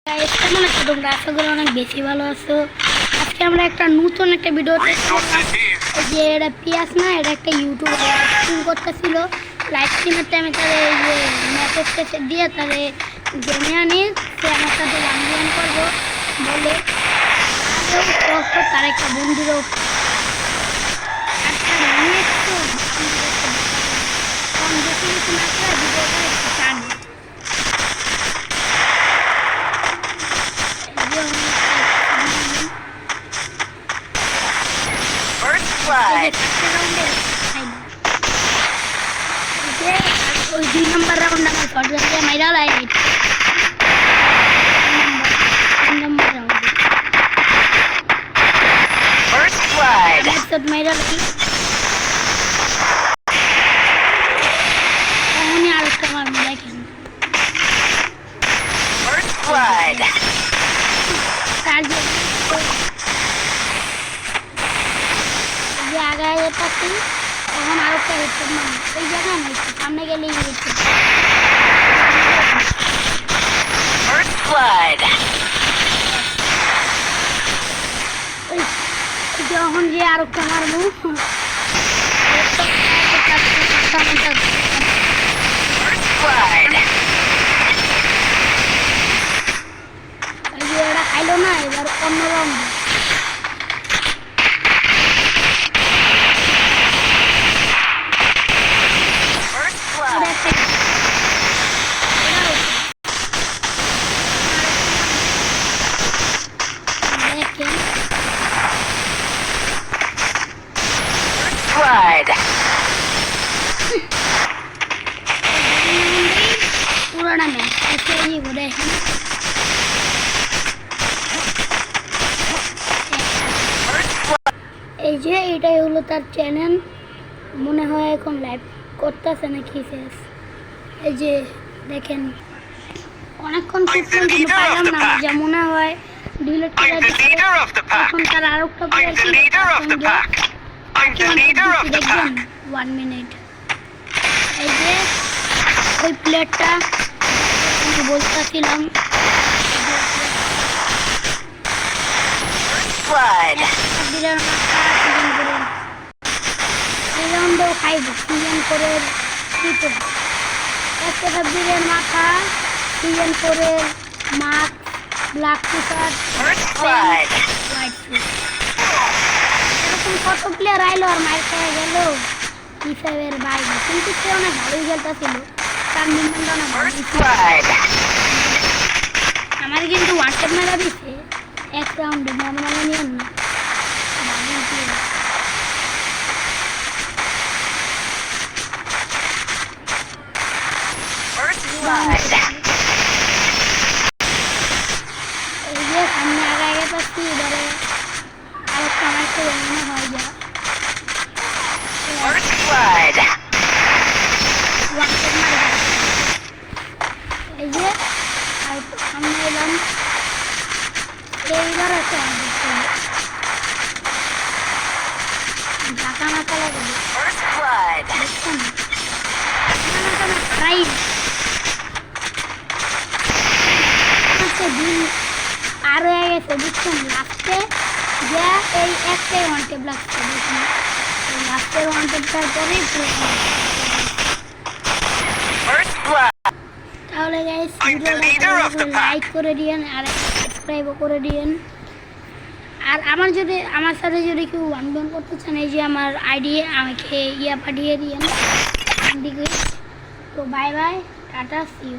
কেমন আছো তোমরা? আশা করি অনেক বেশি ভালো আছো। আজকে আমরা একটা নতুন একটা ভিডিওতে যে এটা পিয়াস না, এটা একটা ইউটিউব লাইভ স্ট্রিম করতেছিল। লাইভ স্ট্রিমের টাইমে তাদের এই যে মেসেজ দিয়ে তাদের গেমে আনি সে আমার সাথে রান করবো বলে তার একটা বন্ধুরও ওই 2 নম্বর রাউন্ড আমার শট দিয়ে মাইরা লাই 3 নম্বর রাউন্ড ফার্স্ট ব্লাড শট মাইরা লাই উনি আরেকটা মারবে দেখেন ফার্স্ট ব্লাড টার্গেট যে আগে যেতেছি তখন আরেকটা হচ্ছে মানে ওই জায়গায় না সামনে গেলেই হচ্ছে যখন যে আরেকটা মারবো ওরা খাইলো না এবার অন্য রঙ পুরানা ম্যাচ এই যে এটাই হলো তার চ্যানেল। মনে হয় এখন লাইভ করতেছে নাকি শেষ। এই যে দেখেন অনেকক্ষণ কিন্তু পাইলাম না, যা মনে হয় ডিলিট করে এখন তার আরেকটা দেখবেন 1 মিনিট। এই যে ওই প্লেটটা আমি বলতেছিলাম খাইব সিজন করে একটা সাবজির মাথা সিজন করে মাছ black T shirt white shoes এরকম কত প্লেয়ার আইলো আর মার খেয়ে গেল হিসাবের বাইরে, কিন্তু সে অনেক ভালোই খেলতেছিল। তার নির্মাণটা অনেক ভালো আমার কিন্তু হোয়াটসঅ্যাপ মেলা দিচ্ছে 1 রাউন্ডে নর্মালি নিয়ম না এই যে সামনে আগে পাচ্ছি এবারে আরেকটা মারতে মনে হয় যা এই যে আর সামনে এলাম এইবার একটা ঢাকা মাথা লাগে দিন আর হয়ে গেছে বুঝছেন। লাস্টে যে এই একটাই ওয়ান্টেড লাগছে দেখুন লাস্টের ওয়ান্টেডটার পরেই তাহলে গাইস লাইক করে দিয়েন আর সাবস্ক্রাইবও করে দিয়েন। আর আমার সাথে যদি কেউ ওয়ান করতে চান এই যে আমার আইডি আমাকে পাঠিয়ে দিয়েন। তো bye bye, tata, see you.